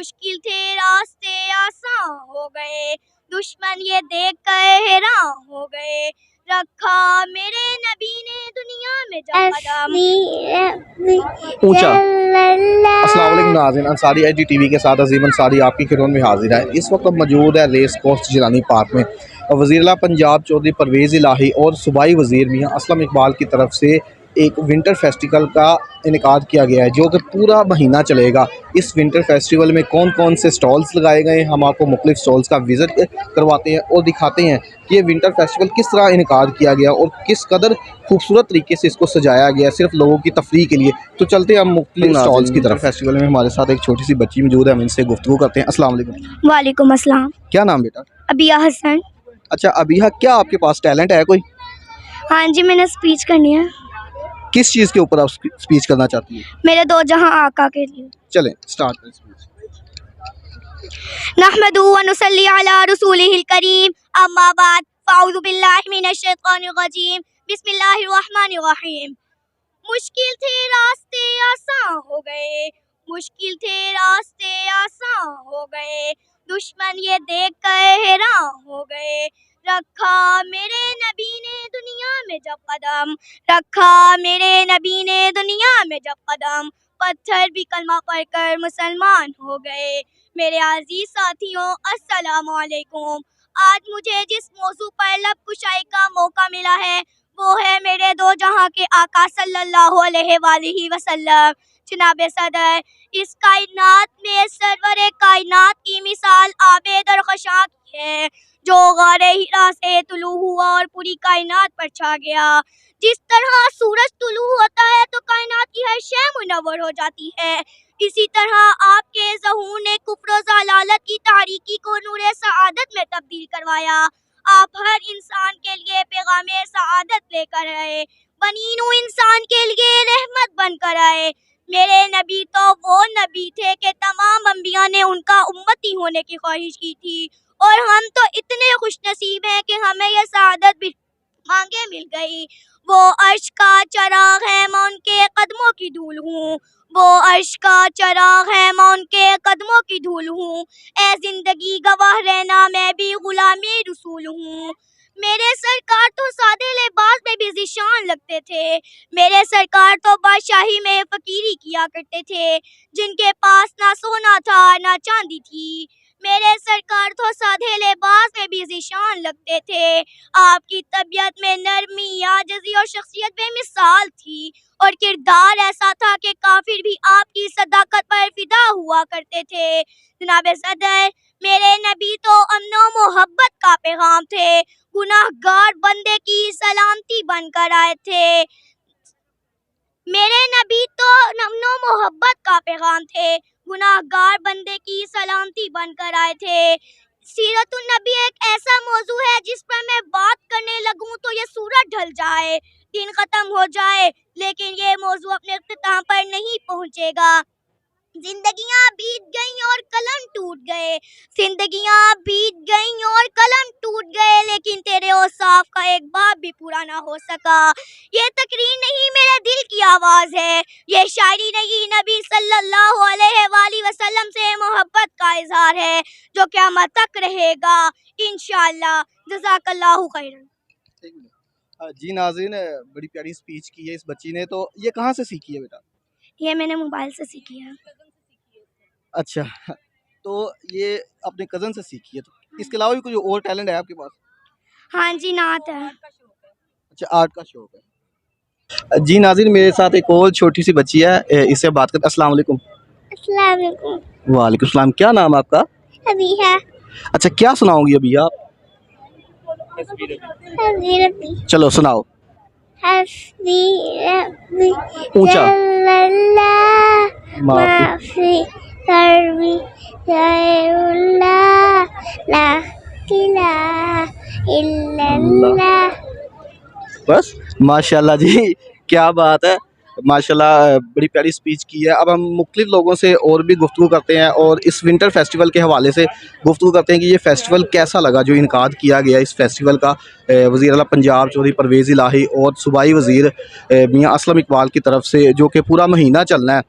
मुश्किल थे रास्ते आसान हो गए, दुश्मन ये देख कर हैरान हो गए, रखा मेरे नबी ने दुनिया में जब कदम। ऊंचा। अस्सलाम वालेकुम नाज़रीन, Ansari H D T V के साथ अजीम अंसारी आपकी खिदमत में हाजिर है। इस वक्त मौजूद है रेस कोर्स जिलानी पार्क में। वज़ीर पंजाब चौधरी परवेज़ इलाही और सूबाई वज़ीर मियां असलम इकबाल की तरफ से एक विंटर फेस्टिवल का इनेकाद किया गया है जो कि पूरा महीना चलेगा। इस विंटर फेस्टिवल में कौन कौन से स्टॉल्स लगाए गए हैं, हम आपको मुख्तलिफ स्टॉल्स का विज़िट करवाते हैं और दिखाते हैं कि ये विंटर फेस्टिवल किस तरह इनेकाद किया गया और किस कदर खूबसूरत तरीके से इसको सजाया गया सिर्फ लोगों की तफरीह के लिए। तो चलते हैं हम मुख्तलिफ स्टॉल्स की तरफ। फेस्टिवल में हमारे साथ एक छोटी सी बच्ची मौजूद है, हम इनसे गुफ्तगू करते हैं। अस्सलाम वालेकुम। वालेकुम अस्सलाम। क्या नाम बेटा? अबिया हसन। अच्छा अबिया, क्या आपके पास टैलेंट है कोई? हाँ जी, मैंने स्पीच करनी है। किस चीज़ के ऊपर आप स्पीच करना चाहती हैं? मेरे दो जहां आका के लिए। चलें स्टार्ट करें स्पीच। नहमदु व नुसल्ली अला रसूलिहिल करीम, अम्मा बाद, फ़अऊज़ु बिल्लाहि मिनश शैतानिर रजीम, बिस्मिल्लाहिर रहमानिर रहीम। मुश्किल थे रास्ते आसान हो गए, मुश्किल थे रास्ते आसान हो गए, दुश्मन ये देख कर हैरान हो गए, रखा मेरे नबी ने दुनिया में जब कदम, रखा मेरे नबी ने दुनिया में जब कदम, पत्थर भी कलमा पढ़कर मुसलमान हो गए। मेरे अजीज साथियों, अस्सलामु अलैकुम। आज मुझे जिस मौजू पर लब कुशाई का मौका मिला है वो है मेरे दो जहां के आका सल्लल्लाहु अलैहि वसल्लम। जनाब सदर, इस कायनात में सरवर कायनात की मिसाल आबे दरख़शां की है जो गारे हिरा से तुलू हुआ और पूरी कायनात पर छा गया। जिस तरह सूरज तुलू होता है तो कायनात की हर शय मुनव्वर हो जाती है, इसी तरह आपके ज़हूर ने कुफ्र और ज़लालत की तारीकी को नूरे सआदत में तब्दील करवाया। आप हर इंसान के लिए पैगामे सआदत लेकर आए, बनी नूह इंसान के लिए रहमत बनकर आए। मेरे नबी तो वो नबी थे कि तमाम अंबिया ने उनका उम्मती होने की ख्वाहिश की थी, और हम तो इतने खुशनसीब हैं कि हमें यह सआदत भी मांगे मिल गई। वो अर्श का चराग है, मैं उनके कदमों की धूल हूँ, वो अर्श का चराग है, मैं उनके कदमों की धूल हूँ। ए जिंदगी गवाह रहना, मैं भी गुलामी रसूल हूँ। मेरे सरकार तो सादे लिबास में भी ज़ीशान लगते थे, मेरे सरकार तो बादशाही में फ़कीरी किया करते थे, जिनके पास ना सोना था ना चांदी थी। मेरे सरकार तो सादे लिबास में भी ज़ीशान लगते थे। आपकी तबीयत में नरमी, आजिज़ी और शख्सियत बेमिसाल थी, और किरदार ऐसा था कि काफिर भी आपकी सदाकत पर फिदा हुआ करते थे। जनाब सदर, मेरे नबी तो अमन व मोहब्बत का पैगाम थे, गुनाहगार बंदे की सलामती बनकर आए थे। मेरे नबी तो अमन व मोहब्बत का पैगाम थे, गुनाहगार बंदे की सलामती बनकर आए थे। सीरतुन नबी एक ऐसा मौजू है जिस पर मैं बात करने लगूं तो ये सूरज ढल जाए, दिन खत्म हो जाए, लेकिन ये मौजू अपने इख्तिताम पर नहीं पहुंचेगा। जिंदगियां बीत गईं और कलम टूट गए, जिंदगियां बीत गईं और कलम टूट गए, लेकिन तेरे औसाफ का एक बाप भी पूरा ना हो सका। ये तकरीर नहीं, मेरे दिल की आवाज़ है, ये शायरी नहीं, नबी सल्लल्लाहु अलैहि वसल्लम से मोहब्बत का इजहार है जो क़यामत तक रहेगा इंशाअल्लाह। जज़ाकल्लाहु खैरन। जी नाज़रीन, बड़ी प्यारी स्पीच की है इस बच्ची ने। तो ये कहाँ से सीखी है बेटा? ये मैंने मोबाइल से सीखी है। अच्छा, तो ये अपने कज़न से सीखी है। तो इसके अलावा भी कोई और टैलेंट है आपके पास? हाँ जी, नात है। अच्छा, आर्ट का शौक है। जी नाज़रीन, मेरे साथ एक और छोटी सी बच्ची है, इससे बात करते हैं। अस्सलाम वालेकुम। अस्सलाम वालेकुम। वालेकुम सलाम। क्या नाम है आपका? अबिया। अच्छा, क्या सुनाओगी अभी आप? चलो सुनाओ। ऊंचा। माफी। बस माशाल्लाह जी, क्या बात है, माशाल्लाह बड़ी प्यारी स्पीच की है। अब हम मुख्तलिफ लोगों से और भी गुफ्तगू करते हैं और इस विंटर फेस्टिवल के हवाले से गुफ्तगू करते हैं कि ये फेस्टिवल कैसा लगा जो इनकाद किया गया इस फेस्टिवल का वज़ीर आला पंजाब चौधरी परवेज़ इलाही और सूबाई वज़ीर मियां असलम इकबाल की तरफ से, जो कि पूरा महीना चलना है।